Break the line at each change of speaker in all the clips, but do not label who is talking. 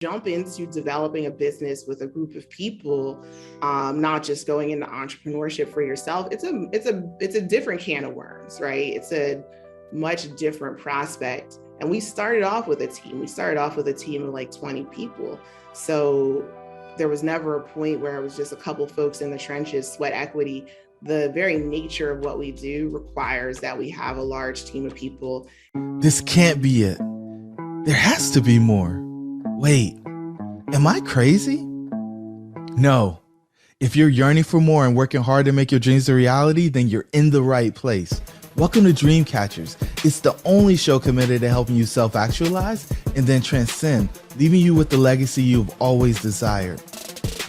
jump into developing a business with a group of people, not just going into entrepreneurship for yourself, it's a different can of worms, right? It's a much different prospect. And we started off with a team. We started off with a team of like 20 people. So there was never a point where it was just a couple folks in the trenches, sweat equity. The very nature of what we do requires that we have a large team of people.
This can't be it. There has to be more. Wait, am I crazy? No. If you're yearning for more and working hard to make your dreams a reality, then you're in the right place. Welcome to Dreamcatchers. It's the only show committed to helping you self-actualize and then transcend, leaving you with the legacy you've always desired.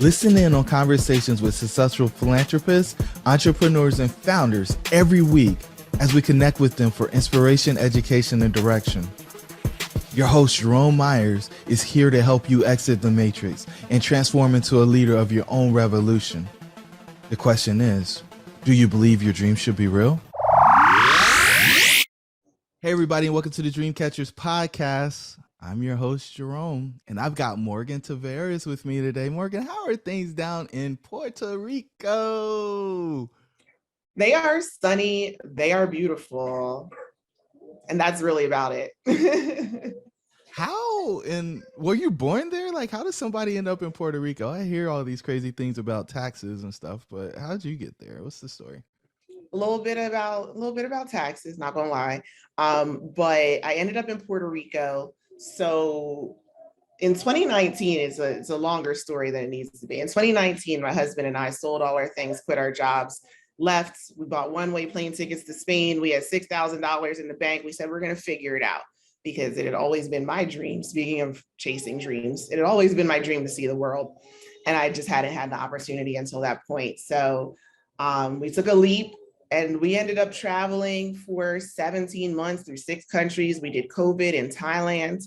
Listen in on conversations with successful philanthropists, entrepreneurs, and founders every week as we connect with them for inspiration, education, and direction. Your host, Jerome Myers, is here to help you exit the matrix and transform into a leader of your own revolution. The question is, do you believe your dreams should be real? Hey, everybody, and welcome to the Dreamcatchers podcast. I'm your host, Jerome, and I've got Morgan Taveras with me today. Morgan, how are things down in Puerto Rico?
They are sunny, they are beautiful, and that's really about it.
How, and were you born there? Like, how does somebody end up in Puerto Rico? I hear all these crazy things about taxes and stuff, but how did you get there? What's the story?
A little bit about taxes, not gonna lie. But I ended up in Puerto Rico. So in 2019, it's a longer story than it needs to be. In 2019, my husband and I sold all our things, quit our jobs, left. We bought one-way plane tickets to Spain. We had $6,000 in the bank. We said we're gonna figure it out because it had always been my dream. Speaking of chasing dreams, it had always been my dream to see the world, and I just hadn't had the opportunity until that point. So we took a leap and we ended up traveling for 17 months through 6 countries. We did COVID in Thailand.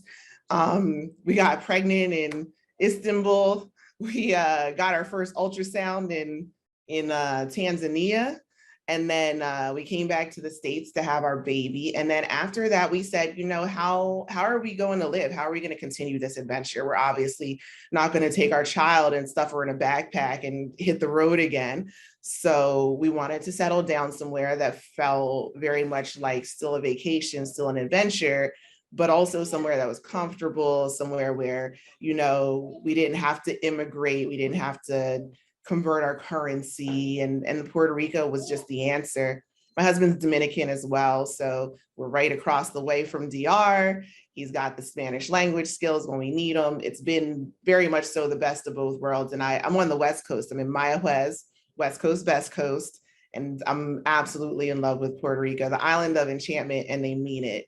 We got pregnant in Istanbul. We got our first ultrasound in Tanzania. And then we came back to the States to have our baby. And then after that, we said, how are we going to live? How are we going to continue this adventure? We're obviously not going to take our child and stuff her in a backpack and hit the road again. So we wanted to settle down somewhere that felt very much like still a vacation, still an adventure, but also somewhere that was comfortable, somewhere where, we didn't have to immigrate. We didn't have to convert our currency, and Puerto Rico was just the answer. My husband's Dominican as well, so we're right across the way from DR. He's got the Spanish language skills when we need them. It's been very much so the best of both worlds. And I'm on the West Coast. I'm in Mayajuez, West Coast, best coast, and I'm absolutely in love with Puerto Rico, the island of enchantment, and they mean it.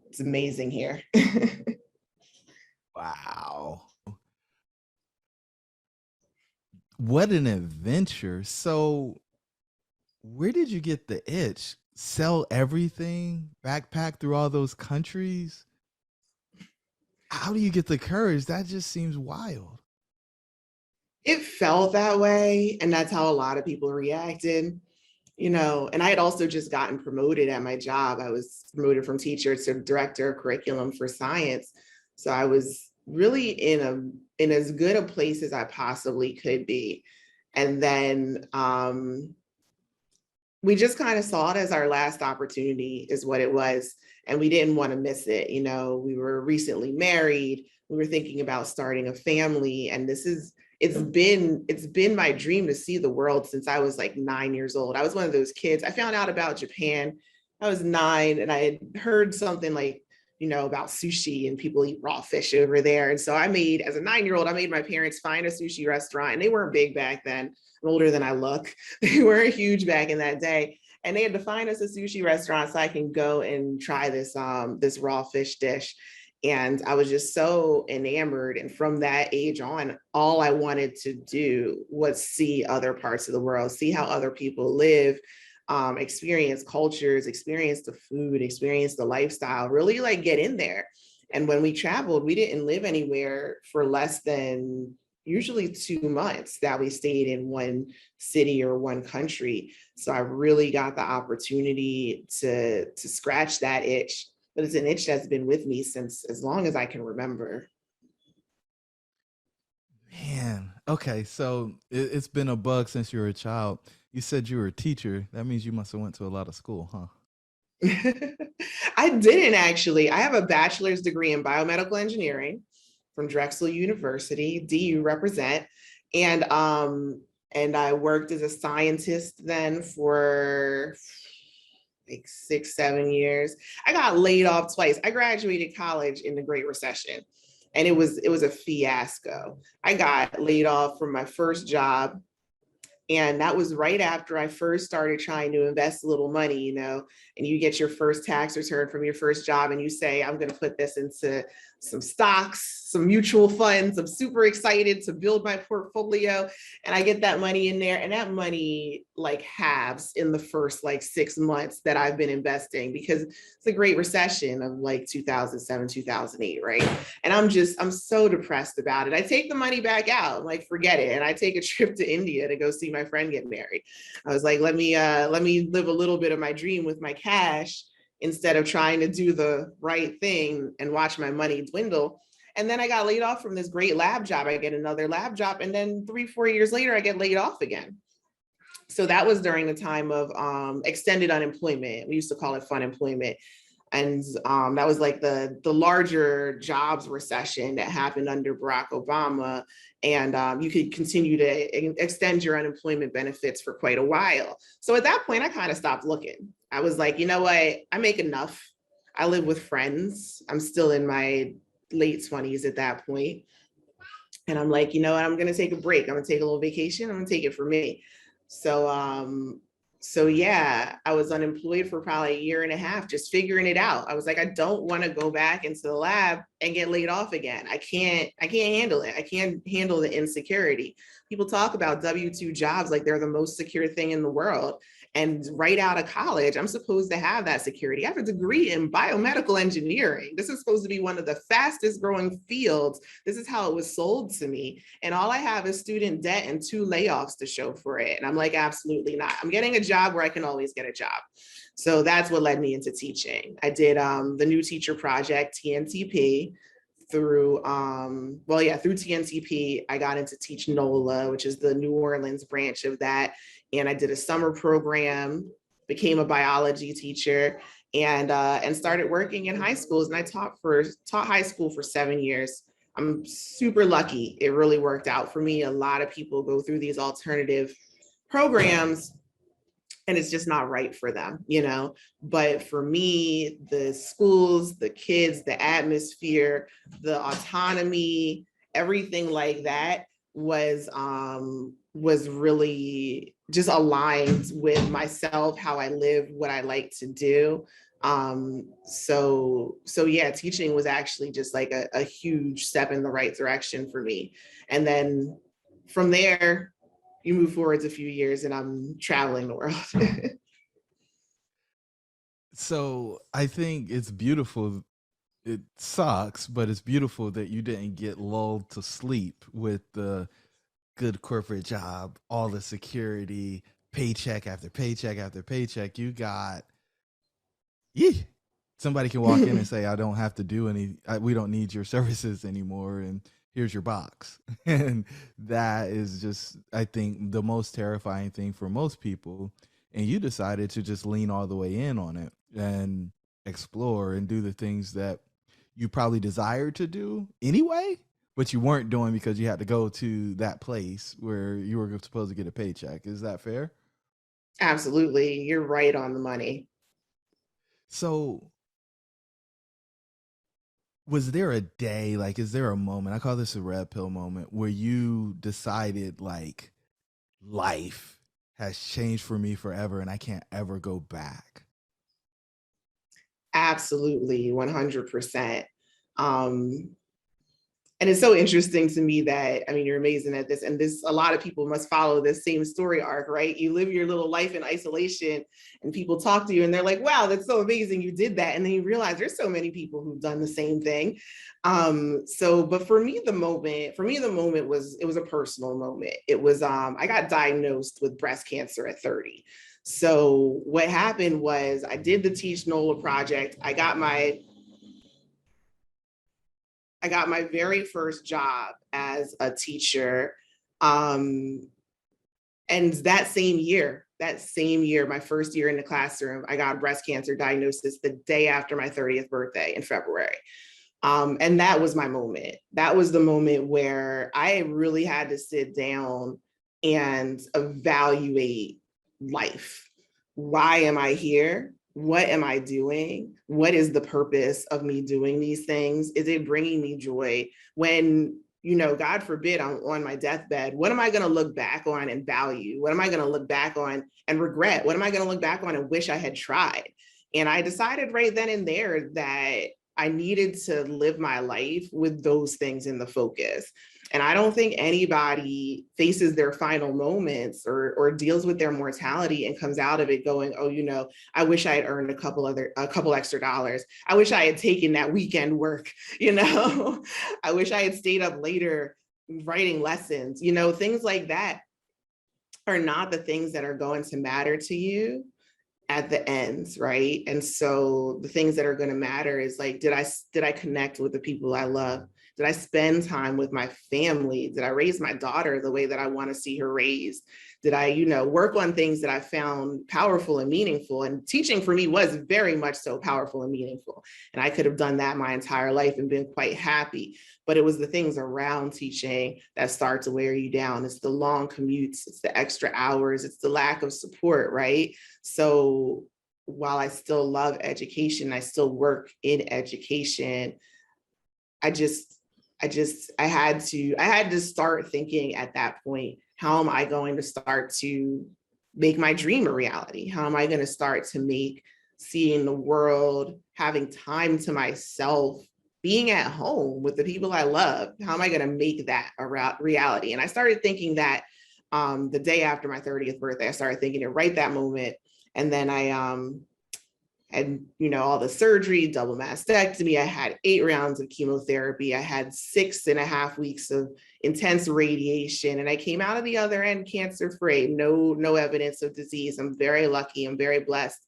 It's amazing here.
Wow. What an adventure. So, where did you get the itch? Sell everything, backpack through all those countries? How do you get the courage? That just seems wild.
It felt that way, and that's how a lot of people reacted. And I had also just gotten promoted at my job. I was promoted from teacher to director of curriculum for science. So I was really in as good a place as I possibly could be. And then we just kind of saw it as our last opportunity is what it was. And we didn't want to miss it. We were recently married. We were thinking about starting a family. And it's been my dream to see the world since I was like 9 years old. I was one of those kids. I found out about Japan. I was 9 and I had heard something like, about sushi and people eat raw fish over there. And so as a 9-year-old, I made my parents find a sushi restaurant, and they weren't big back then. I'm older than I look. They weren't huge back in that day. And they had to find us a sushi restaurant so I can go and try this raw fish dish. And I was just so enamored. And from that age on, all I wanted to do was see other parts of the world, see how other people live, experience cultures, experience the food, experience the lifestyle, really like get in there. And when we traveled, we didn't live anywhere for less than usually 2 months that we stayed in one city or one country. So I really got the opportunity to scratch that itch, but it's an itch that's been with me since as long as I can remember.
Okay, so it's been a bug since you were a child. You said you were a teacher. That means you must have went to a lot of school, huh?
I didn't actually. I have a bachelor's degree in biomedical engineering from Drexel University, DU represent. And and I worked as a scientist then for like 6, 7 years. I got laid off twice. I graduated college in the Great Recession, and it was a fiasco. I got laid off from my first job, and that was right after I first started trying to invest a little money, and you get your first tax return from your first job and you say, I'm going to put this into some stocks, some mutual funds. I'm super excited to build my portfolio. And I get that money in there, and that money like halves in the first like 6 months that I've been investing, because it's a great recession of like 2007, 2008, right? And I'm so depressed about it. I take the money back out, like forget it. And I take a trip to India to go see my friend get married. I was like, let me live a little bit of my dream with my cash instead of trying to do the right thing and watch my money dwindle. And then I got laid off from this great lab job. I get another lab job, and then 3, 4 years later, I get laid off again. So that was during the time of extended unemployment. We used to call it fun employment. And that was like the larger jobs recession that happened under Barack Obama. And you could continue to extend your unemployment benefits for quite a while. So at that point, I kind of stopped looking. I was like, you know what? I make enough. I live with friends. I'm still in my late 20s at that point. And I'm like, you know what? I'm going to take a break. I'm going to take a little vacation. I'm going to take it for me. So, so yeah, I was unemployed for probably a year and a half, just figuring it out. I was like, I don't want to go back into the lab and get laid off again. I can't handle it. I can't handle the insecurity. People talk about W-2 jobs like they're the most secure thing in the world. And right out of college, I'm supposed to have that security. I have a degree in biomedical engineering. This is supposed to be one of the fastest growing fields. This is how it was sold to me. And all I have is student debt and 2 layoffs to show for it. And I'm like, absolutely not. I'm getting a job where I can always get a job. So that's what led me into teaching. I did the New Teacher Project, TNTP, through through TNTP. I got into Teach NOLA, which is the New Orleans branch of that. And I did a summer program, became a biology teacher, and started working in high schools. And I taught high school for 7 years. I'm super lucky. It really worked out for me. A lot of people go through these alternative programs and it's just not right for them. But for me, the schools, the kids, the atmosphere, the autonomy, everything like that was really just aligned with myself, how I live, what I like to do. So yeah, teaching was actually just like a huge step in the right direction for me. And then from there, you move forwards a few years and I'm traveling the world.
So I think it's beautiful. It sucks, but it's beautiful that you didn't get lulled to sleep with the good corporate job, all the security, paycheck after paycheck after paycheck. You got, yeah. Somebody can walk in and say, I don't have to do we don't need your services anymore. And here's your box. And that is just, I think, the most terrifying thing for most people. And you decided to just lean all the way in on it and explore and do the things that you probably desired to do anyway, but you weren't doing because you had to go to that place where you were supposed to get a paycheck. Is that fair?
Absolutely. You're right on the money.
So, was there a day, like, is there a moment? I call this a red pill moment where you decided, like, life has changed for me forever and I can't ever go back?
Absolutely. 100%. Um, and it's so interesting to me that, I mean, you're amazing at this, and a lot of people must follow this same story arc, right? You live your little life in isolation and people talk to you and they're like, wow, that's so amazing you did that. And then you realize there's so many people who've done the same thing. But for me, the moment was, it was a personal moment. It was, I got diagnosed with breast cancer at 30. So what happened was I did the Teach NOLA project. I got my very first job as a teacher Um, and that same year, my first year in the classroom, I got breast cancer diagnosis the day after my 30th birthday in February. And that was my moment. That was the moment where I really had to sit down and evaluate life. Why am I here? What am I doing? What is the purpose of me doing these things? Is it bringing me joy? When, God forbid, I'm on my deathbed, what am I going to look back on and value? What am I going to look back on and regret? What am I going to look back on and wish I had tried? And I decided right then and there that I needed to live my life with those things in the focus. And I don't think anybody faces their final moments or deals with their mortality and comes out of it going, oh, I wish I had earned a couple extra dollars. I wish I had taken that weekend work, I wish I had stayed up later writing lessons, things like that are not the things that are going to matter to you at the ends, right? And so the things that are going to matter is like, did I connect with the people I love? Did I spend time with my family? Did I raise my daughter the way that I want to see her raised? Did I, work on things that I found powerful and meaningful? And teaching for me was very much so powerful and meaningful. And I could have done that my entire life and been quite happy. But it was the things around teaching that start to wear you down. It's the long commutes, it's the extra hours, it's the lack of support, right? So while I still love education, I still work in education. I had to start thinking at that point, how am I going to start to make my dream a reality? How am I going to start to make seeing the world, having time to myself, being at home with the people I love, how am I going to make that a reality? And I started thinking that the day after my 30th birthday, I started thinking it right that moment. And then I had, all the surgery, double mastectomy. I had 8 rounds of chemotherapy. I had 6.5 weeks of intense radiation, and I came out of the other end cancer-free. No evidence of disease. I'm very lucky. I'm very blessed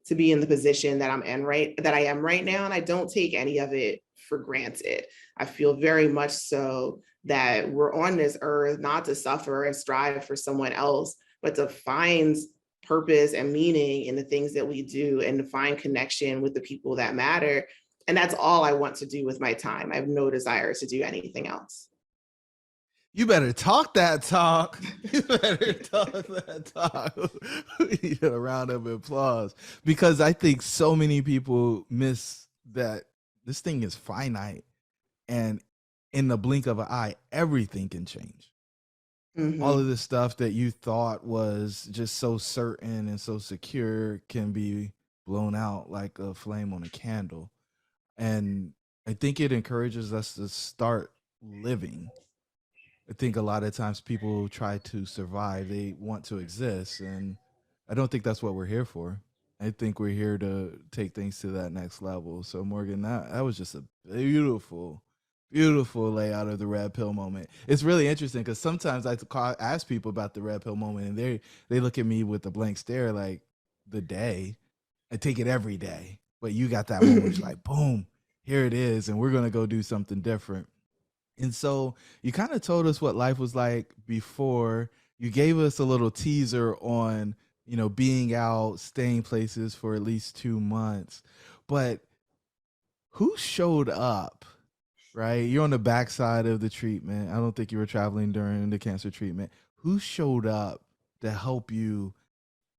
to be in the position that I am right now, and I don't take any of it for granted. I feel very much so that we're on this earth not to suffer and strive for someone else, but to find purpose and meaning in the things that we do and to find connection with the people that matter. And that's all I want to do with my time. I have no desire to do anything else.
You better talk that talk. You better talk that talk. We need a round of applause because I think so many people miss that this thing is finite and in the blink of an eye, everything can change. Mm-hmm. All of the stuff that you thought was just so certain and so secure can be blown out like a flame on a candle. And I think it encourages us to start living. I think a lot of times people try to survive. They want to exist. And I don't think that's what we're here for. I think we're here to take things to that next level. So Morgan, that was just a beautiful layout of the red pill moment. It's really interesting because sometimes I ask people about the red pill moment and they look at me with a blank stare like the day. I take it every day. But you got that moment, it's like, boom, here it is. And we're going to go do something different. And so you kind of told us what life was like before. You gave us a little teaser on, being out, staying places for at least 2 months. But who showed up, right? You're on the backside of the treatment. I don't think you were traveling during the cancer treatment. Who showed up to help you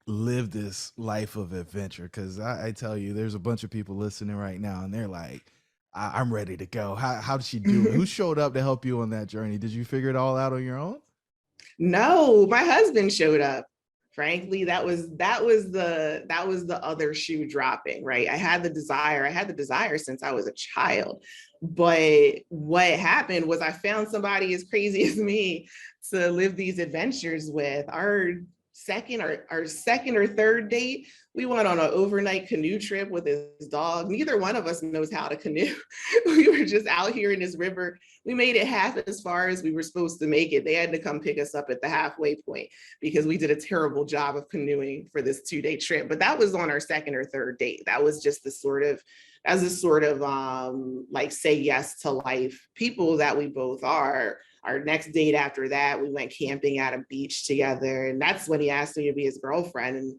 live this life of adventure? Because I tell you, there's a bunch of people listening right now, and they're like, I'm ready to go. How did she do it? Who showed up to help you on that journey? Did you figure it all out on your own?
No, my husband showed up. Frankly, that was the other shoe dropping, right? I had the desire since I was a child. But what happened was I found somebody as crazy as me to live these adventures with. Our second or third date, we went on an overnight canoe trip with his dog. Neither one of us knows how to canoe. We were just out here in this river. We made it half as far as we were supposed to make it. They had to come pick us up at the halfway point because we did a terrible job of canoeing for this 2-day trip. But that was on our second or third date. That was just the sort of like say yes to life people that we both are. Our next date after that, we went camping at a beach together. And that's when he asked me to be his girlfriend. And,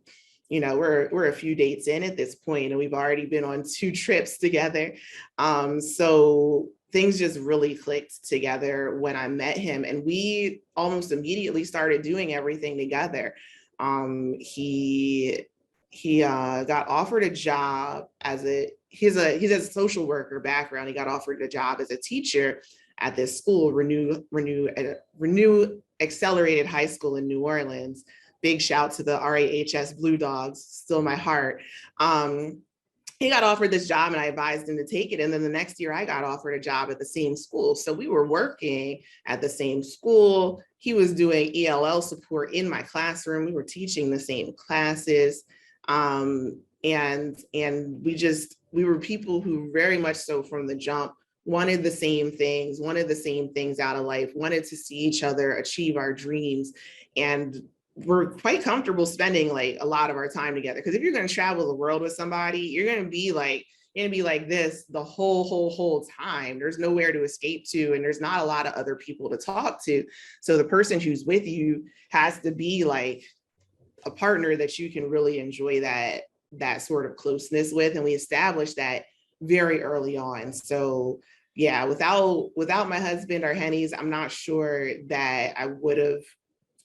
you know, we're a few dates in at this point, and we've already been on 2 trips together. So things just really clicked together when I met him, and we almost immediately started doing everything together. He got offered a job as he's a social worker background. He got offered a job as a teacher at this school, Renew Accelerated High School in New Orleans. Big shout to the RAHS Blue Dogs, still my heart. He got offered this job and I advised him to take it. And then the next year I got offered a job at the same school. So we were working at the same school. He was doing ELL support in my classroom. We were teaching the same classes. And we were people who very much so from the jump wanted the same things out of life, wanted to see each other achieve our dreams. And we're quite comfortable spending like a lot of our time together. Because if you're going to travel the world with somebody, you're going to be like this the whole time. There's nowhere to escape to, and there's not a lot of other people to talk to. So the person who's with you has to be like a partner that you can really enjoy that sort of closeness with. And we established that very early on. So yeah, without my husband or Henny's, I'm not sure that I would have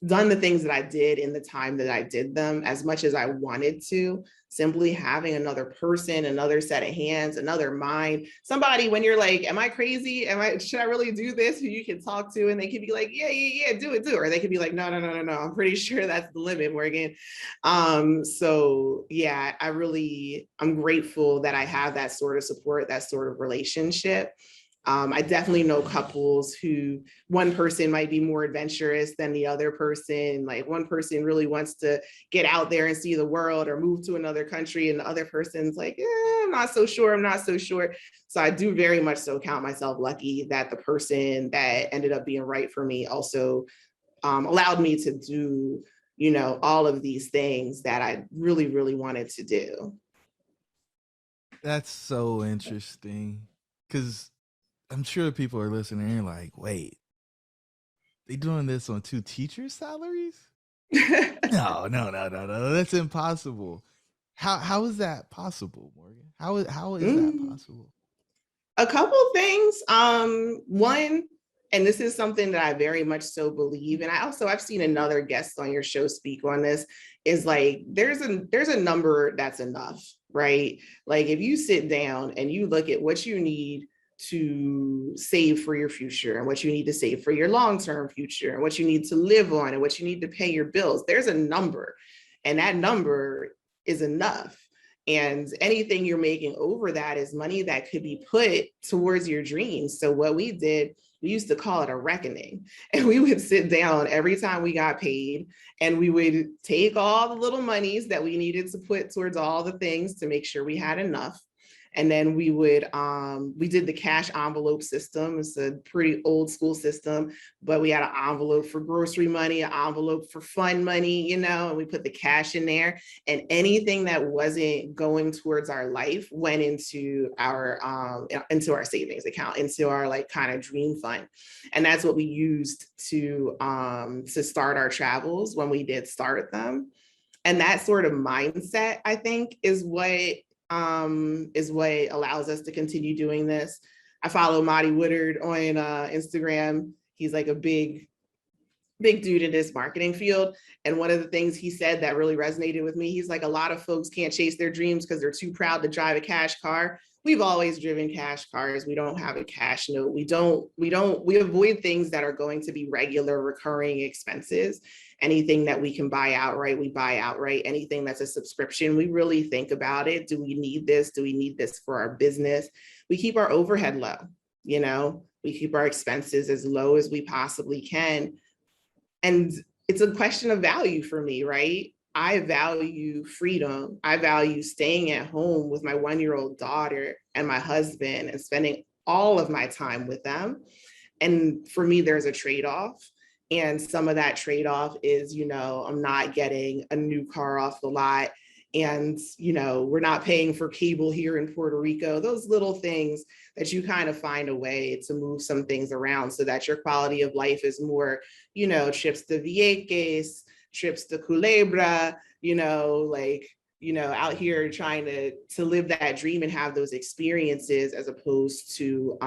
done the things that I did in the time that I did them as much as I wanted to. Simply having another person, another set of hands, another mind, somebody when you're like, am I crazy? Should I really do this? Who you can talk to and they can be like, yeah, do it. Or they can be like, no, I'm pretty sure that's the limit, Morgan. So yeah, I'm grateful that I have that sort of support, that sort of relationship. I definitely know couples who one person might be more adventurous than the other person. Like one person really wants to get out there and see the world or move to another country, and the other person's like, I'm not so sure. So I do very much so count myself lucky that the person that ended up being right for me also allowed me to do, all of these things that I really, really wanted to do.
That's so interesting, because I'm sure people are listening and like, wait, they doing this on 2 teachers' salaries? No, that's impossible. How is that possible, Morgan? How is that possible?
A couple things. One, and this is something that I very much so believe, and I've seen another guest on your show speak on this, is like there's a number that's enough, right? Like if you sit down and you look at what you need to save for your future and what you need to save for your long-term future and what you need to live on and what you need to pay your bills, there's a number, and that number is enough. And anything you're making over that is money that could be put towards your dreams. So what we did, we used to call it a reckoning. And we would sit down every time we got paid and we would take all the little monies that we needed to put towards all the things to make sure we had enough. And then we did the cash envelope system. It's a pretty old school system, but we had an envelope for grocery money, an envelope for fun money, and we put the cash in there, and anything that wasn't going towards our life went into our savings account, into our like kind of dream fund. And that's what we used to start our travels when we did start them. And that sort of mindset, I think, is what allows us to continue doing this. I follow Monty Woodard on Instagram. He's like a big dude in this marketing field. And one of the things he said that really resonated with me, he's like, a lot of folks can't chase their dreams because they're too proud to drive a cash car. We've always driven cash cars. We don't have a cash note. We avoid things that are going to be regular recurring expenses. Anything that we can buy outright, we buy outright. Anything that's a subscription, we really think about it. Do we need this? Do we need this for our business? We keep our overhead low, we keep our expenses as low as we possibly can. And it's a question of value for me, right? I value freedom. I value staying at home with my 1-year-old daughter and my husband and spending all of my time with them. And for me, there's a trade-off. And some of that trade-off is, I'm not getting a new car off the lot And, we're not paying for cable here in Puerto Rico, those little things that you kind of find a way to move some things around so that your quality of life is more, trips to Vieques, trips to Culebra, out here trying to live that dream and have those experiences, as opposed to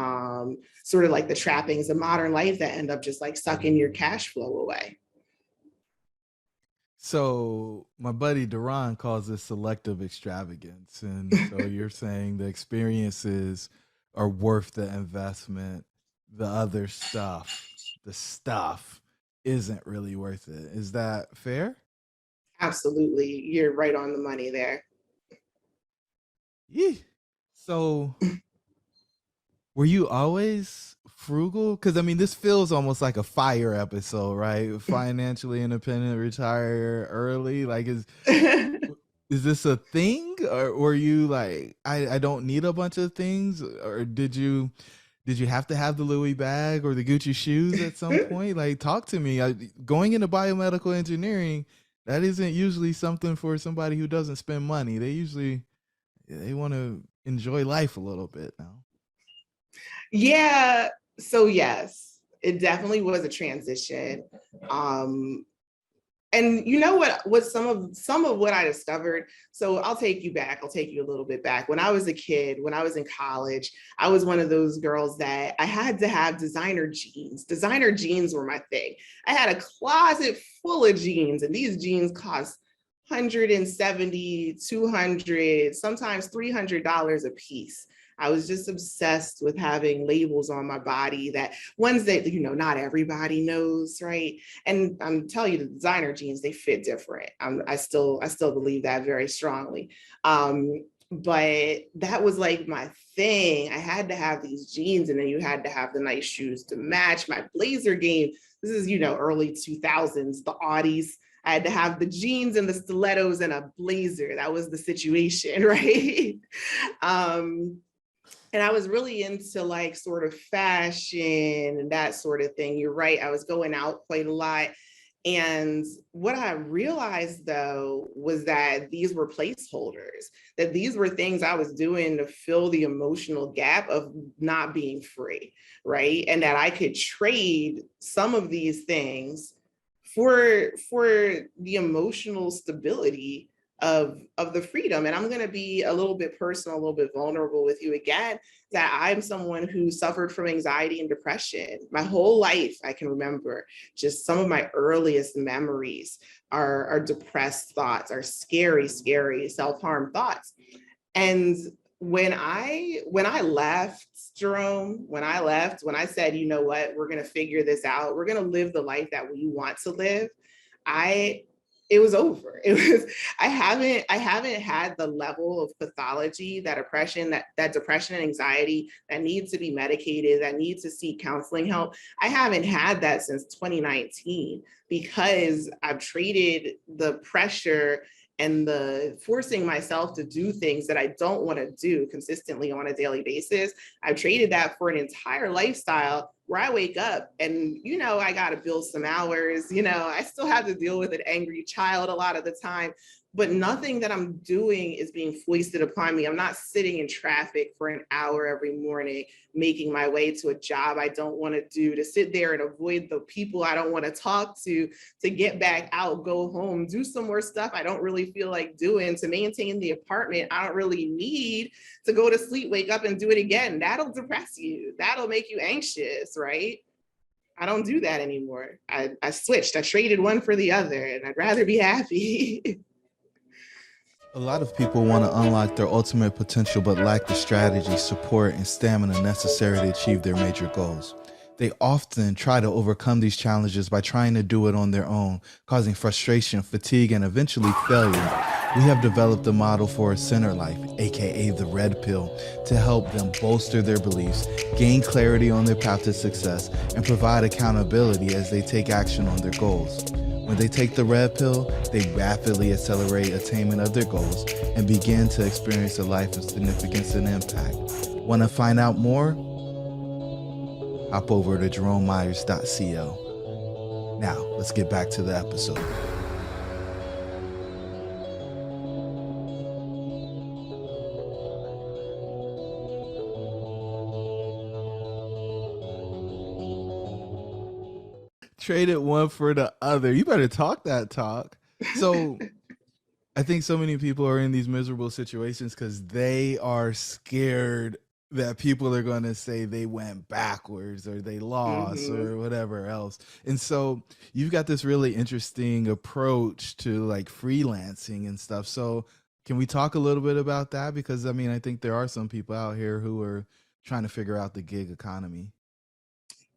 sort of like the trappings of modern life that end up just like sucking your cash flow away.
So my buddy Duran calls this selective extravagance. And so you're saying the experiences are worth the investment. The other stuff, the stuff isn't really worth it. Is that fair?
Absolutely. You're right on the money there.
Yeah. So were you always frugal? Because I mean, this feels almost like a fire episode, right? Financially independent, retire early. Like, is this a thing, or were you like, I don't need a bunch of things, or did you have to have the Louis bag or the Gucci shoes at some point? Like, talk to me. Going into biomedical engineering, that isn't usually something for somebody who doesn't spend money. They want to enjoy life a little bit now.
Yeah. So yes, it definitely was a transition. And you know what some of what I discovered. So I'll take you a little bit back. When I was a kid, when I was in college, I was one of those girls that I had to have designer jeans. Designer jeans were my thing. I had a closet full of jeans, and these jeans cost 170, 200, sometimes $300 a piece. I was just obsessed with having labels on my body, that ones that, not everybody knows, right? And I'm telling you, the designer jeans, they fit different. I still believe that very strongly. But that was like my thing. I had to have these jeans, and then you had to have the nice shoes to match. My blazer game, this is, early 2000s, the Audis. I had to have the jeans and the stilettos and a blazer. That was the situation, right? And I was really into like sort of fashion and that sort of thing. You're right. I was going out quite a lot. And what I realized, though, was that these were placeholders, that these were things I was doing to fill the emotional gap of not being free, right? And that I could trade some of these things for the emotional stability of the freedom. And I'm going to be a little bit personal, a little bit vulnerable with you again, that I'm someone who suffered from anxiety and depression my whole life. I can remember just some of my earliest memories are depressed thoughts, are scary self-harm thoughts. And when I left, Jerome, when I said, you know what, we're going to figure this out, we're going to live the life that we want to live, it was over. I haven't had the level of pathology, that depression and anxiety that needs to be medicated, that needs to seek counseling help. I haven't had that since 2019, because I've traded the pressure and the forcing myself to do things that I don't want to do consistently on a daily basis. I've traded that for an entire lifestyle where I wake up and, I got to build some hours, I still have to deal with an angry child a lot of the time, but nothing that I'm doing is being foisted upon me. I'm not sitting in traffic for an hour every morning, making my way to a job I don't want to do, to sit there and avoid the people I don't want to talk to get back out, go home, do some more stuff I don't really feel like doing, to maintain the apartment I don't really need, to go to sleep, wake up and do it again. That'll depress you. That'll make you anxious, right? I don't do that anymore. I switched. I traded one for the other, and I'd rather be happy.
A lot of people want to unlock their ultimate potential but lack the strategy, support, and stamina necessary to achieve their major goals. They often try to overcome these challenges by trying to do it on their own, causing frustration, fatigue, and eventually failure. We have developed a model for a center life, aka the red pill, to help them bolster their beliefs, gain clarity on their path to success, and provide accountability as they take action on their goals. When they take the red pill, they rapidly accelerate attainment of their goals and begin to experience a life of significance and impact. Want to find out more? Hop over to jeromemyers.co. Now, let's get back to the episode. Traded one for the other. You better talk that talk. So I think so many people are in these miserable situations because they are scared that people are going to say they went backwards or they lost
Mhm.
or whatever else. And so you've got this really interesting approach to like freelancing and stuff. So can we talk a little bit about that? Because I mean, I think there are some people out here who are trying to figure out the gig economy.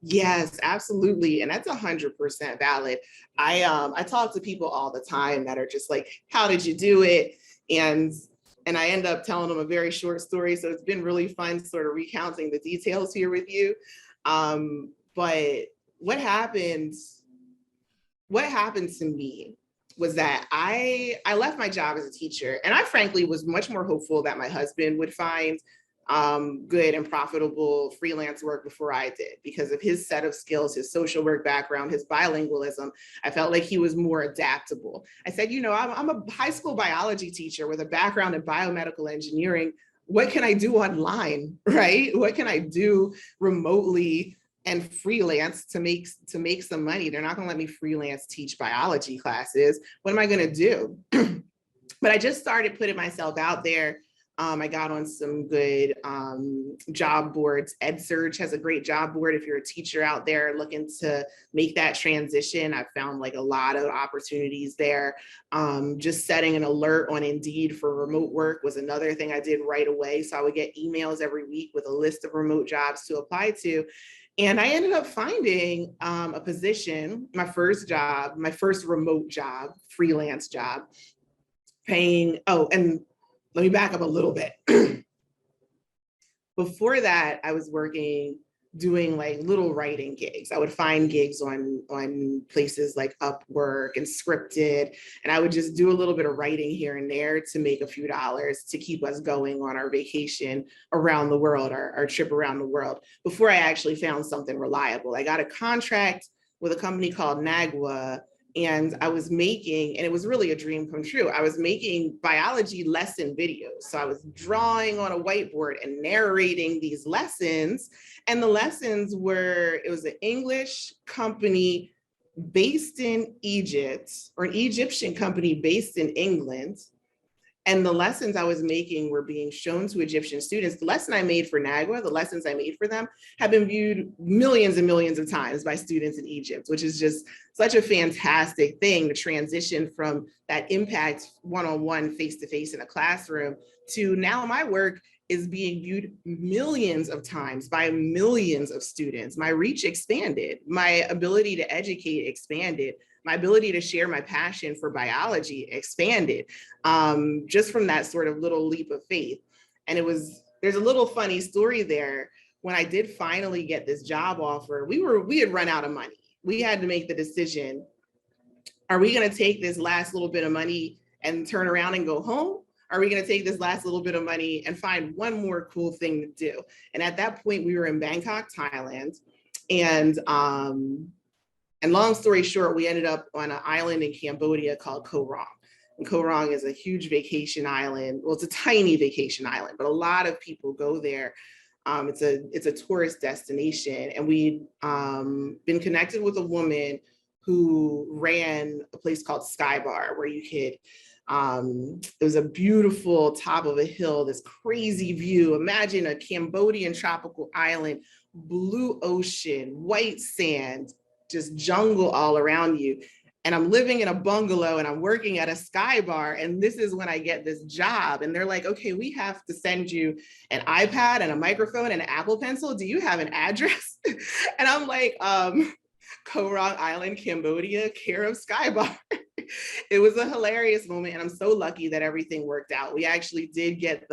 Yes, absolutely. And that's 100% valid. I talk to people all the time that are just like, how did you do it? And I end up telling them a very short story. So it's been really fun sort of recounting the details here with you. But what happened, what happened to me was that I left my job as a teacher, and I frankly was much more hopeful that my husband would find good and profitable freelance work before I did, because of his set of skills, his social work background, his bilingualism. I felt like he was more adaptable. I said, you know, I'm a high school biology teacher with a background in biomedical engineering. What can I do online, right? What can I do remotely and freelance to make some money? They're not going to let me freelance teach biology classes. What am I going to do? But I just started putting myself out there. I got on some good job boards. EdSurge has a great job board. If you're a teacher out there looking to make that transition, I found like a lot of opportunities there. Just setting an alert on Indeed for remote work was another thing I did right away. So I would get emails every week with a list of remote jobs to apply to. And I ended up finding a position, my first job, my first remote job, freelance job, paying, oh, and let me back up a little bit. Before that, I was working, doing like little writing gigs. I would find gigs on places like Upwork and Scripted, and I would just do a little bit of writing here and there to make a few dollars to keep us going on our vacation around the world, our trip around the world, before I actually found something reliable. I got a contract with a company called Nagua, and I was making, and it was really a dream come true, I was making biology lesson videos. So I was drawing on a whiteboard and narrating these lessons. And the lessons were, it was an English company based in Egypt, or an Egyptian company based in England. And the lessons I was making were being shown to Egyptian students. The lesson I made for Nagua, the lessons I made for them, have been viewed millions and millions of times by students in Egypt, which is just such a fantastic thing to transition from that impact one-on-one, face-to-face in a classroom to now my work is being viewed millions of times by millions of students. My reach expanded, my ability to educate expanded, my ability to share my passion for biology expanded, just from that sort of little leap of faith. And there's a little funny story there. When I did finally get this job offer, we had run out of money. We had to make the decision, are we going to take this last little bit of money and turn around and go home? Are we going to take this last little bit of money and find one more cool thing to do? And at that point, we were in Bangkok, Thailand. And long story short, we ended up on an island in Cambodia called Koh Rong. And Koh Rong is a huge vacation island. Well, it's a tiny vacation island, but a lot of people go there. It's a tourist destination. And we'd been connected with a woman who ran a place called Sky Bar, where you could, it was a beautiful top of a hill, this crazy view. Imagine a Cambodian tropical island, blue ocean, white sand, just jungle all around you. And I'm living in a bungalow and I'm working at a Sky Bar. And this is when I get this job. And they're like, okay, we have to send you an iPad and a microphone and an Apple Pencil. Do you have an address? And I'm like, Koh Rong Island, Cambodia, care of Sky Bar. It was a hilarious moment. And I'm so lucky that everything worked out. We actually did get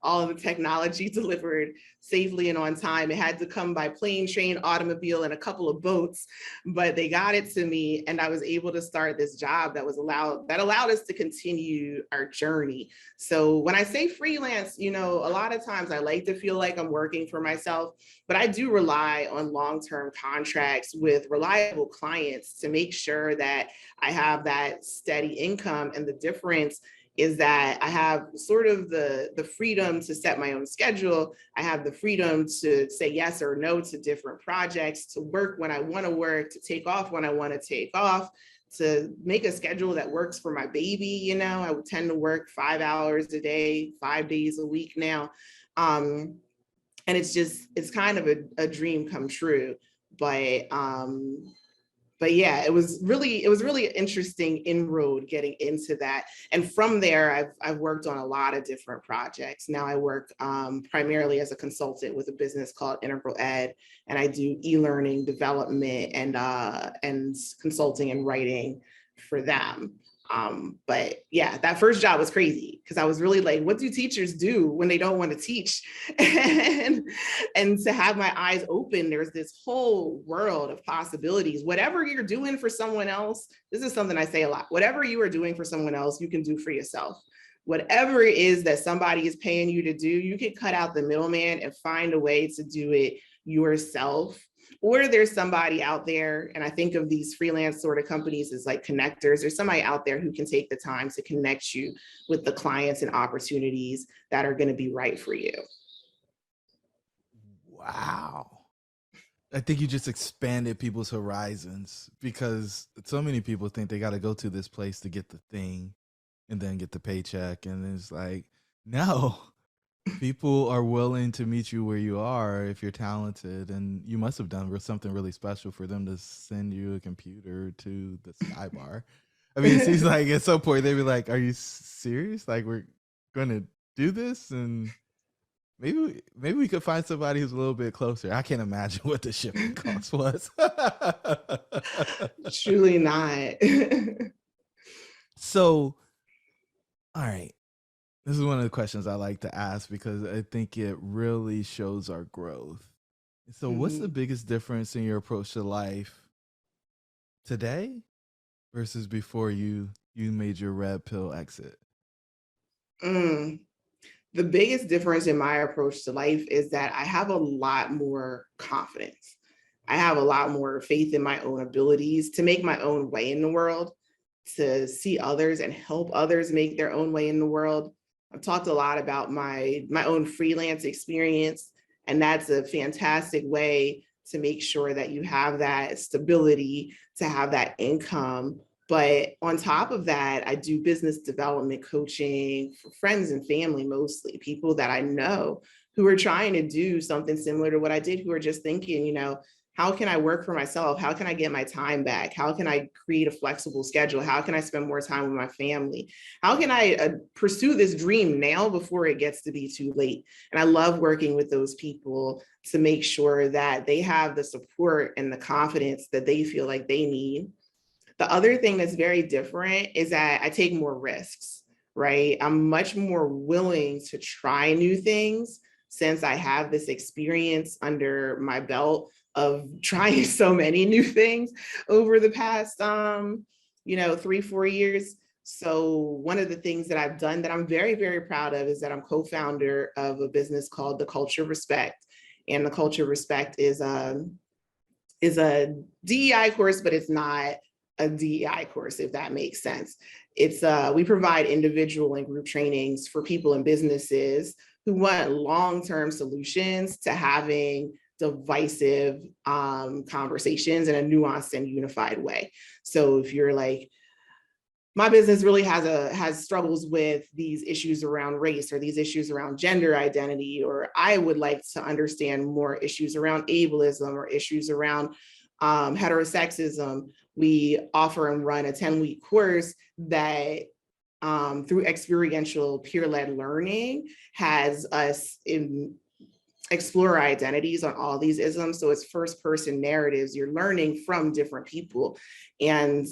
all of the technology delivered safely and on time. It had to come by plane, train, automobile, and a couple of boats, but they got it to me, and I was able to start this job that allowed us to continue our journey. So when I say freelance, you know, a lot of times I like to feel like I'm working for myself, but I do rely on long-term contracts with reliable clients to make sure that I have that steady income. And the difference is that I have sort of the freedom to set my own schedule. I have the freedom to say yes or no to different projects, to work when I want to work, to take off when I want to take off, to make a schedule that works for my baby. You know, I would tend to work 5 hours a day, 5 days a week now. And it's kind of a dream come true. But yeah, it was really interesting inroad getting into that. And from there, I've worked on a lot of different projects. Now I work primarily as a consultant with a business called Integral Ed, and I do e-learning development and consulting and writing for them. But yeah, that first job was crazy because I was really like, what do teachers do when they don't want to teach? and to have my eyes open, there's this whole world of possibilities. Whatever you're doing for someone else, this is something I say a lot. Whatever you are doing for someone else, you can do for yourself. Whatever it is that somebody is paying you to do, you can cut out the middleman and find a way to do it yourself. Or there's somebody out there, and I think of these freelance sort of companies as like connectors. There's somebody out there who can take the time to connect you with the clients and opportunities that are going to be right for you.
Wow. I think you just expanded people's horizons, because so many people think they got to go to this place to get the thing and then get the paycheck. And it's like, no, people are willing to meet you where you are if you're talented, and you must have done something really special for them to send you a computer to the Sky Bar. I mean, it seems like at some point they'd be like, "Are you serious? Like, we're going to do this?" And maybe we could find somebody who's a little bit closer. I can't imagine what the shipping cost was.
Truly not.
So, all right. This is one of the questions I like to ask because I think it really shows our growth. So, what's the biggest difference in your approach to life today versus before you made your red pill exit?
The biggest difference in my approach to life is that I have a lot more confidence. I have a lot more faith in my own abilities to make my own way in the world, to see others and help others make their own way in the world. I've talked a lot about my own freelance experience, and that's a fantastic way to make sure that you have that stability, to have that income. But on top of that, I do business development coaching for friends and family, mostly people that I know who are trying to do something similar to what I did, who are just thinking, you know, how can I work for myself? How can I get my time back? How can I create a flexible schedule? How can I spend more time with my family? How can I pursue this dream now before it gets to be too late? And I love working with those people to make sure that they have the support and the confidence that they feel like they need. The other thing that's very different is that I take more risks, right? I'm much more willing to try new things since I have this experience under my belt of trying so many new things over the past, 3-4 years. So one of the things that I've done that I'm very, very proud of is that I'm co-founder of a business called The Culture of Respect. And The Culture of Respect is a DEI course, but it's not a DEI course, if that makes sense. It's we provide individual and group trainings for people and businesses who want long-term solutions to having divisive conversations in a nuanced and unified way. So if you're like, my business really has struggles with these issues around race or these issues around gender identity, or I would like to understand more issues around ableism or issues around heterosexism, we offer and run a 10-week course that through experiential peer-led learning has us explore our identities on all these isms. So it's first-person narratives. You're learning from different people. And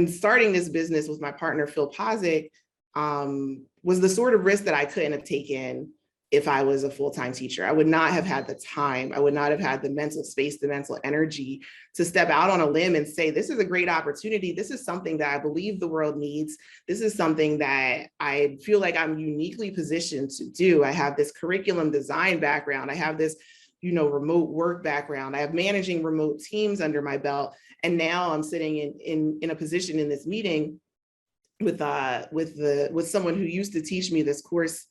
starting this business with my partner, Phil Pozick, was the sort of risk that I couldn't have taken if I was a full-time teacher. I would not have had the time. I would not have had the mental space, the mental energy to step out on a limb and say, this is a great opportunity. This is something that I believe the world needs. This is something that I feel like I'm uniquely positioned to do. I have this curriculum design background. I have this, remote work background. I have managing remote teams under my belt. And now I'm sitting in a position in this meeting with someone who used to teach me this course,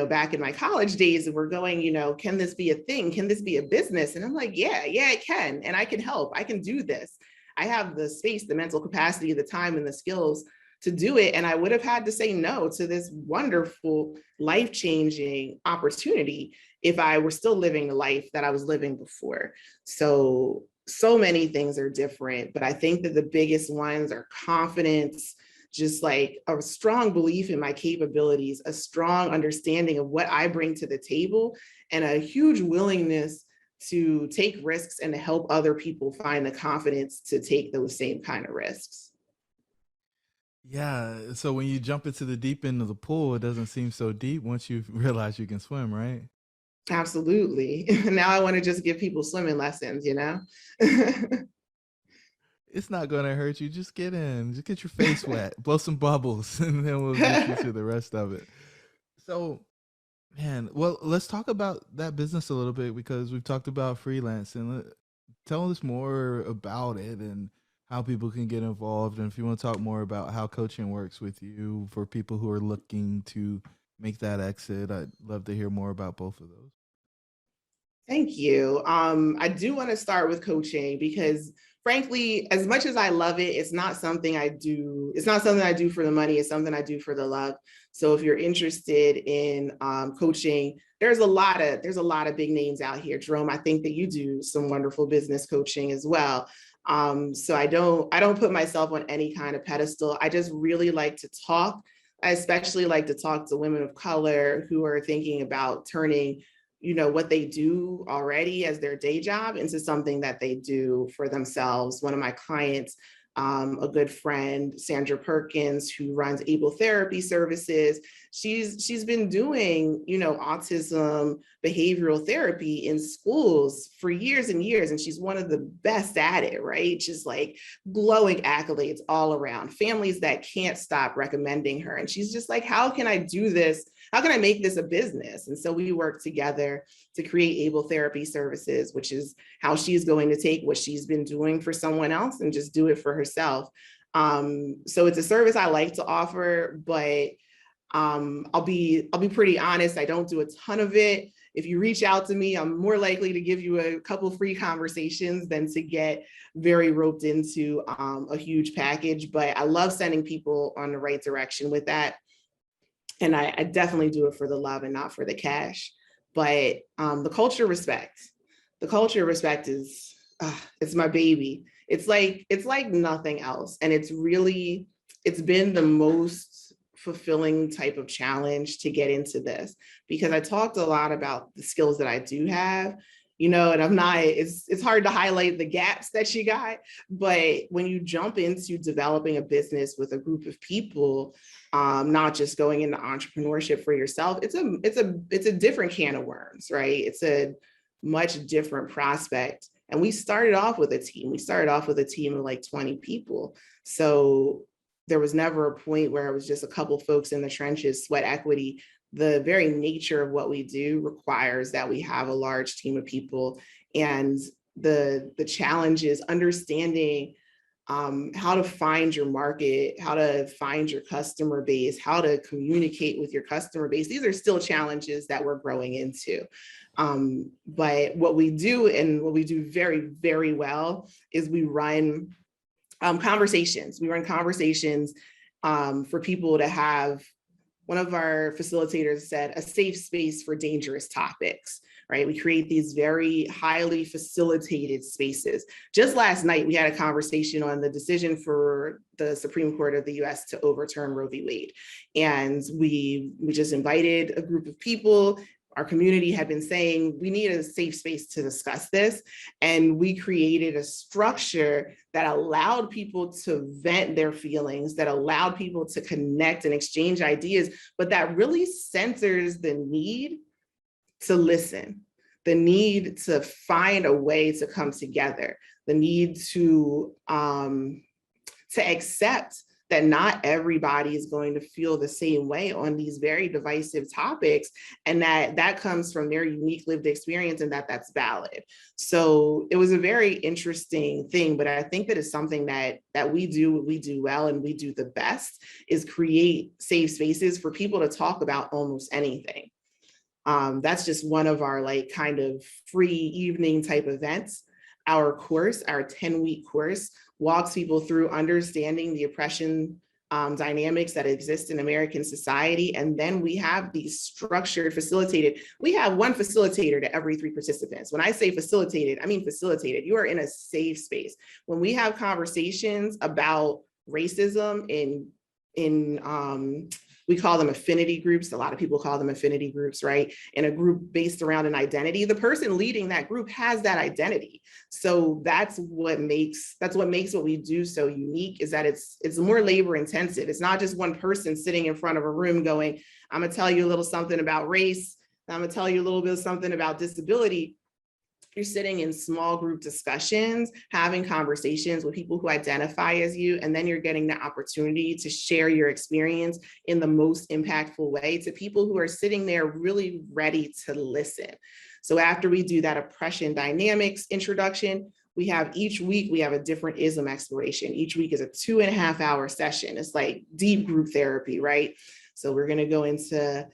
back in my college days, and we're going, can this be a thing? Can this be a business? And I'm like, yeah, it can. And I can help. I can do this. I have the space, the mental capacity, the time, and the skills to do it. And I would have had to say no to this wonderful, life-changing opportunity if I were still living the life that I was living before. So many things are different, but I think that the biggest ones are confidence, just like a strong belief in my capabilities, a strong understanding of what I bring to the table, and a huge willingness to take risks and to help other people find the confidence to take those same kind of risks.
Yeah. So when you jump into the deep end of the pool, it doesn't seem so deep once you realize you can swim, right?
Absolutely. Now I want to just give people swimming lessons,
It's not going to hurt you. Just get in, just get your face wet, blow some bubbles, and then we'll get you to the rest of it. So, man, well, let's talk about that business a little bit because we've talked about freelance and tell us more about it and how people can get involved. And if you want to talk more about how coaching works with you for people who are looking to make that exit, I'd love to hear more about both of those.
Thank you. I do want to start with coaching because frankly, as much as I love it, it's not something I do. It's not something I do for the money. It's something I do for the love. So if you're interested in coaching, there's a lot of big names out here. Jerome, I think that you do some wonderful business coaching as well. So I don't put myself on any kind of pedestal. I just really like to talk. I especially like to talk to women of color who are thinking about turning what they do already as their day job into something that they do for themselves. One of my clients, a good friend, Sandra Perkins, who runs Able Therapy Services, she's been doing, autism behavioral therapy in schools for years and years, and she's one of the best at it, right? Just like glowing accolades all around, families that can't stop recommending her. And she's just like, how can I do this? How can I make this a business? And so we work together to create Able Therapy Services, which is how she's going to take what she's been doing for someone else and just do it for herself. So it's a service I like to offer, but I'll be pretty honest. I don't do a ton of it. If you reach out to me, I'm more likely to give you a couple free conversations than to get very roped into a huge package. But I love sending people on the right direction with that. And I definitely do it for the love and not for the cash. But the culture of respect is, it's my baby. It's like nothing else. And it's been the most fulfilling type of challenge to get into this, because I talked a lot about the skills that I do have, and I'm not, it's hard to highlight the gaps that you got, but when you jump into developing a business with a group of people, not just going into entrepreneurship for yourself, it's a different can of worms, right? It's a much different prospect. And we started off with a team. We started off with a team of like 20 people. So there was never a point where it was just a couple folks in the trenches, sweat equity. The very nature of what we do requires that we have a large team of people. And the challenge is understanding how to find your market, how to find your customer base, how to communicate with your customer base. These are still challenges that we're growing into. But what we do, and what we do very, very well, is we run conversations. We run conversations for people to have. One of our facilitators said, a safe space for dangerous topics, right? We create these very highly facilitated spaces. Just last night, we had a conversation on the decision for the Supreme Court of the US to overturn Roe v. Wade. And we just invited a group of people. Our community had been saying, we need a safe space to discuss this. And we created a structure that allowed people to vent their feelings, that allowed people to connect and exchange ideas, but that really centers the need to listen, the need to find a way to come together, the need to accept that not everybody is going to feel the same way on these very divisive topics, and that comes from their unique lived experience, and that's valid. So it was a very interesting thing, but I think that it's something that we do well, and we do the best, is create safe spaces for people to talk about almost anything. That's just one of our like kind of free evening type events. Our course, our 10-week course, walks people through understanding the oppression dynamics that exist in American society. And then we have these structured, facilitated, we have one facilitator to every 3 participants. When I say facilitated, I mean facilitated. You are in a safe space. When we have conversations about racism in we call them affinity groups. A lot of people call them affinity groups, right? In a group based around an identity, the person leading that group has that identity. So that's what makes what we do so unique, is that it's more labor intensive. It's not just one person sitting in front of a room going, I'm gonna tell you a little something about race. I'm gonna tell you a little bit of something about disability. You're sitting in small group discussions, having conversations with people who identify as you, and then you're getting the opportunity to share your experience in the most impactful way to people who are sitting there really ready to listen. So after we do that oppression dynamics introduction, we have each week, we have a different ism exploration. Each week is a 2.5-hour session. It's like deep group therapy, right? So we're gonna go into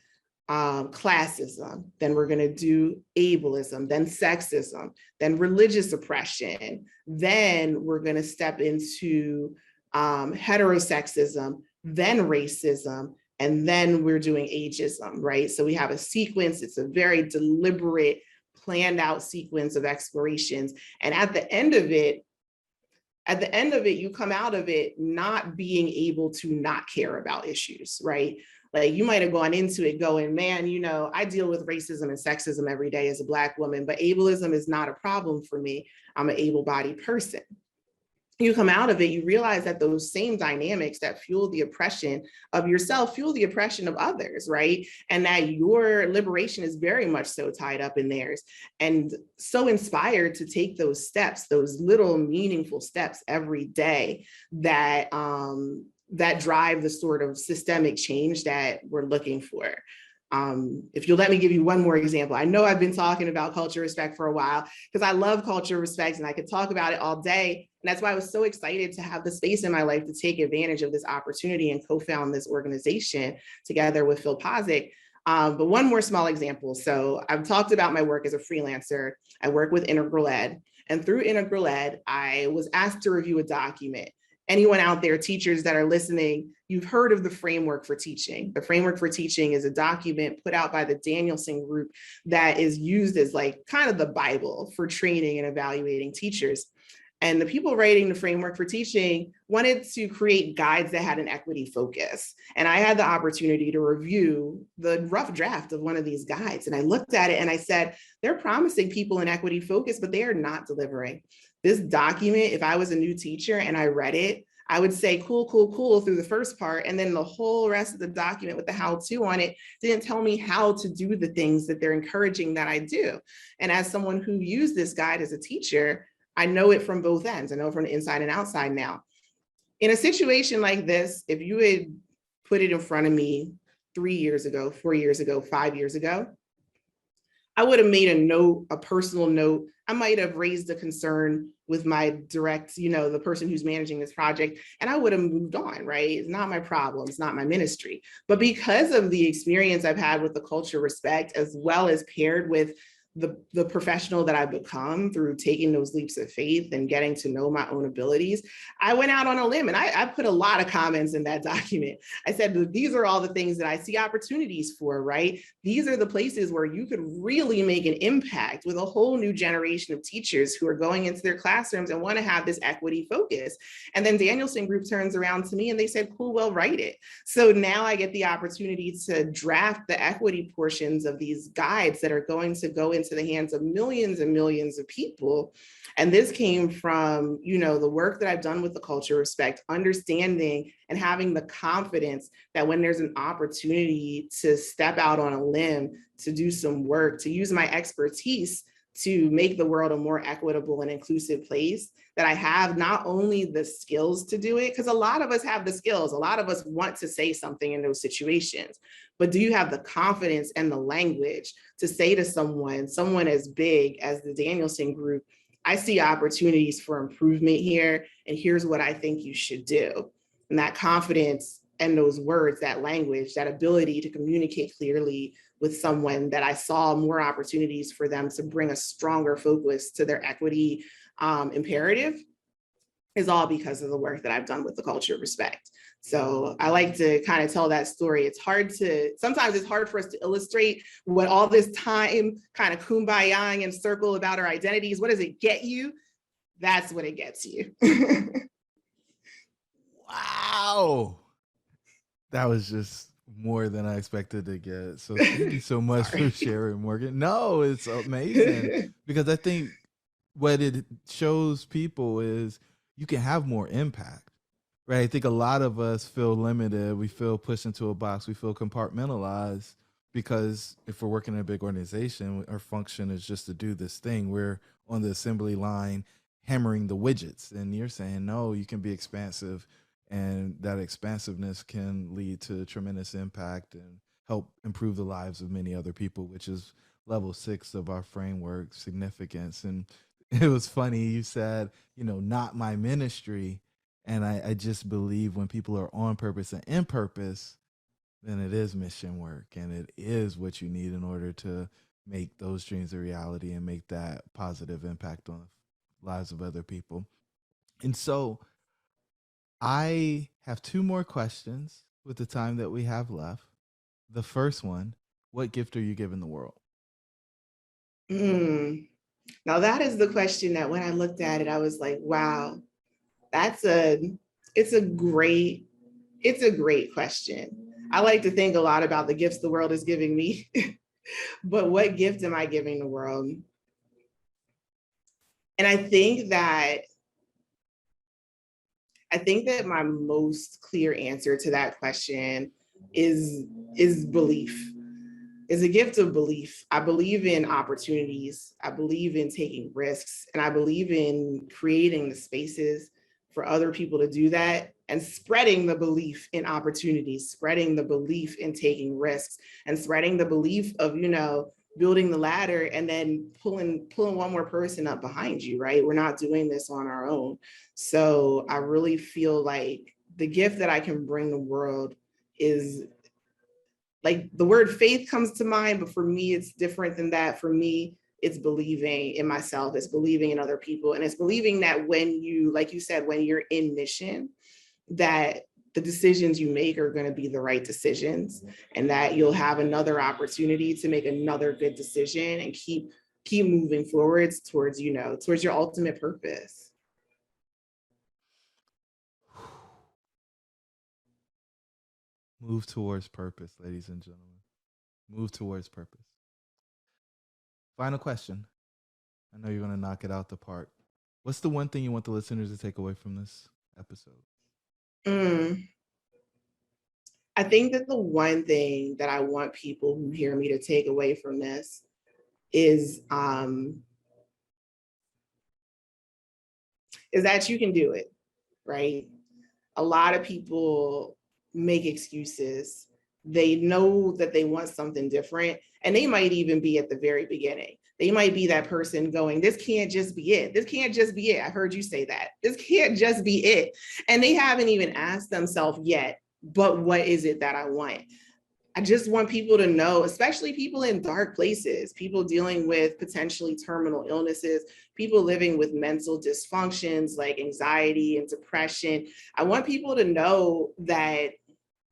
classism, then we're going to do ableism, then sexism, then religious oppression, then we're going to step into heterosexism, then racism, and then we're doing ageism, right? So we have a sequence. It's a very deliberate, planned out sequence of explorations. And at the end of it, you come out of it not being able to not care about issues, right? Like you might have gone into it going, man, you know, I deal with racism and sexism every day as a Black woman, but ableism is not a problem for me. I'm an able-bodied person. You come out of it, you realize that those same dynamics that fuel the oppression of yourself fuel the oppression of others, right? And that your liberation is very much so tied up in theirs, and so inspired to take those steps, those little meaningful steps every day that that drive the sort of systemic change that we're looking for. If you'll let me give you one more example. I know I've been talking about culture respect for a while because I love culture respect and I could talk about it all day. And that's why I was so excited to have the space in my life to take advantage of this opportunity and co-found this organization together with Phil Pozick. But one more small example. So I've talked about my work as a freelancer. I work with Integral Ed. And through Integral Ed, I was asked to review a document. Anyone out there, teachers that are listening, you've heard of the Framework for Teaching. The Framework for Teaching is a document put out by the Danielson Group that is used as like kind of the Bible for training and evaluating teachers. And the people writing the Framework for Teaching wanted to create guides that had an equity focus. And I had the opportunity to review the rough draft of one of these guides. And I looked at it and I said, they're promising people an equity focus, but they are not delivering. This document, if I was a new teacher and I read it, I would say, cool, cool, cool through the first part. And then the whole rest of the document with the how-to on it didn't tell me how to do the things that they're encouraging that I do. And as someone who used this guide as a teacher, I know it from both ends. I know from the inside and outside now. In a situation like this, if you had put it in front of me 3 years ago, 4 years ago, 5 years ago, I would have made a note, a personal note. I might have raised a concern with my direct, the person who's managing this project, and I would have moved on, right? It's not my problem, it's not my ministry. But because of the experience I've had with the culture respect, as well as paired with the professional that I've become through taking those leaps of faith and getting to know my own abilities, I went out on a limb and I put a lot of comments in that document. I said, these are all the things that I see opportunities for, right? These are the places where you could really make an impact with a whole new generation of teachers who are going into their classrooms and want to have this equity focus. And then Danielson Group turns around to me and they said, cool, well, write it. So now I get the opportunity to draft the equity portions of these guides that are going to go into the hands of millions and millions of people. And this came from, the work that I've done with the culture respect, understanding and having the confidence that when there's an opportunity to step out on a limb, to do some work, to use my expertise to make the world a more equitable and inclusive place, that I have not only the skills to do it, because a lot of us have the skills, a lot of us want to say something in those situations, but do you have the confidence and the language to say to someone as big as the Danielson Group, I see opportunities for improvement here, and here's what I think you should do. And that confidence and those words, that language, that ability to communicate clearly with someone, that I saw more opportunities for them to bring a stronger focus to their equity imperative, is all because of the work that I've done with the culture of respect. So I like to kind of tell that story. Sometimes it's hard for us to illustrate what all this time kind of kumbayaing and circle about our identities, what does it get you? That's what it gets you.
Wow. That was just more than I expected to get. So thank you so much for sharing, Morgan. No, it's amazing because I think what it shows people is you can have more impact, right? I think a lot of us feel limited. We feel pushed into a box. We feel compartmentalized because if we're working in a big organization, our function is just to do this thing. We're on the assembly line hammering the widgets. And you're saying, no, you can be expansive. And that expansiveness can lead to tremendous impact and help improve the lives of many other people, which is level 6 of our framework, significance. And it was funny, you said, not my ministry. And I just believe when people are on purpose and in purpose, then it is mission work, and it is what you need in order to make those dreams a reality and make that positive impact on the lives of other people. And so I have 2 more questions with the time that we have left. The first one, what gift are you giving the world?
Now that is the question that when I looked at it, I was like, wow, it's a great question. I like to think a lot about the gifts the world is giving me, but what gift am I giving the world? And I think that my most clear answer to that question is belief. Is a gift of belief. I believe in opportunities. I believe in taking risks, and I believe in creating the spaces for other people to do that, and spreading the belief in opportunities, spreading the belief in taking risks, and spreading the belief of, building the ladder and then pulling one more person up behind you, right? We're not doing this on our own. So I really feel like the gift that I can bring the world is, like, the word faith comes to mind, but for me, it's different than that. For me, it's believing in myself, it's believing in other people, and it's believing that when you, like you said, when you're in mission, that the decisions you make are going to be the right decisions, and that you'll have another opportunity to make another good decision and keep moving forwards towards your ultimate purpose.
Move towards purpose, ladies and gentlemen. Move towards purpose. Final question. I know you're going to knock it out the park. What's the one thing you want the listeners to take away from this episode?
I think that the one thing that I want people who hear me to take away from this is that you can do it, right? A lot of people make excuses. They know that they want something different, and they might even be at the very beginning. They might be that person going, this can't just be it. This can't just be it. I heard you say that. This can't just be it. And they haven't even asked themselves yet, but what is it that I want? I just want people to know, especially people in dark places, people dealing with potentially terminal illnesses, people living with mental dysfunctions like anxiety and depression. I want people to know that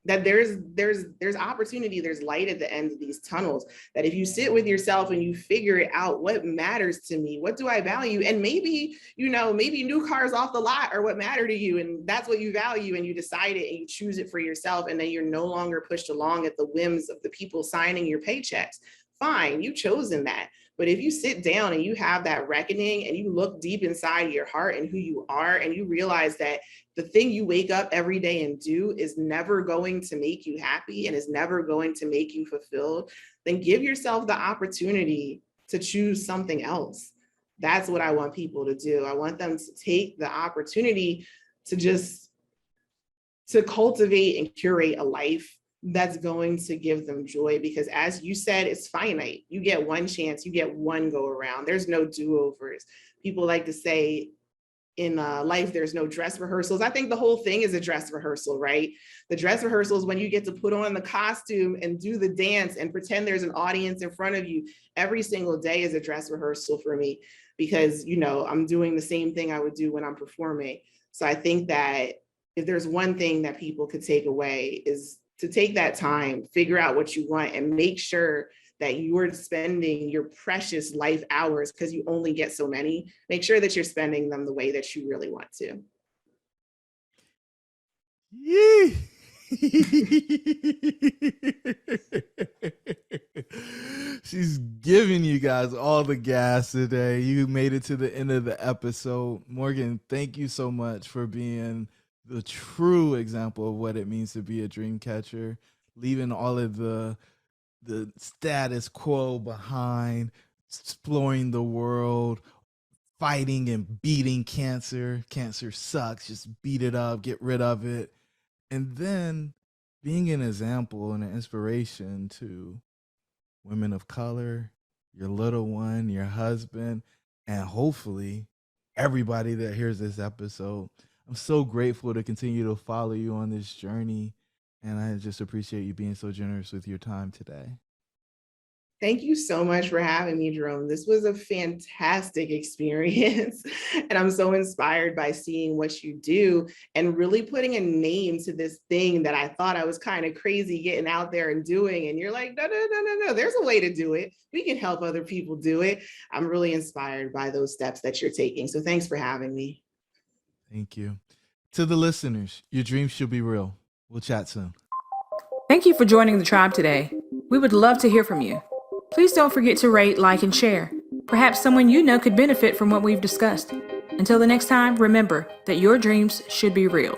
there's opportunity, there's light at the end of these tunnels, that if you sit with yourself and you figure it out, what matters to me, what do I value? And maybe new cars off the lot are what matter to you, and that's what you value, and you decide it and you choose it for yourself, and then you're no longer pushed along at the whims of the people signing your paychecks. Fine, you've chosen that. But if you sit down and you have that reckoning and you look deep inside your heart and who you are, and you realize that the thing you wake up every day and do is never going to make you happy and is never going to make you fulfilled, then give yourself the opportunity to choose something else. That's what I want people to do. I want them to take the opportunity to cultivate and curate a life that's going to give them joy, because as you said, it's finite. You get one chance, you get one go around. There's no do-overs. People like to say in life, there's no dress rehearsals. I think the whole thing is a dress rehearsal, right? The dress rehearsal is when you get to put on the costume and do the dance and pretend there's an audience in front of you. Every single day is a dress rehearsal for me, because, you know, I'm doing the same thing I would do when I'm performing. So I think that if there's one thing that people could take away, is to take that time, figure out what you want, and make sure that you're spending your precious life hours, because you only get so many. Make sure that you're spending them the way that you really want to.
Yee. She's giving you guys all the gas today. You made it to the end of the episode. Morgan, thank you so much for being the true example of what it means to be a dream catcher, leaving all of the status quo behind, exploring the world, fighting and beating cancer. Cancer sucks. Just beat it up, get rid of it. And then being an example and an inspiration to women of color, your little one, your husband, and hopefully everybody that hears this episode. I'm so grateful to continue to follow you on this journey. And I just appreciate you being so generous with your time today.
Thank you so much for having me, Jerome. This was a fantastic experience. And I'm so inspired by seeing what you do and really putting a name to this thing that I thought I was kind of crazy getting out there and doing. And you're like, no, there's a way to do it. We can help other people do it. I'm really inspired by those steps that you're taking. So thanks for having me.
Thank you. To the listeners, your dreams should be real. We'll chat soon.
Thank you for joining the tribe today. We would love to hear from you. Please don't forget to rate, like, and share. Perhaps someone you know could benefit from what we've discussed. Until the next time, remember that your dreams should be real.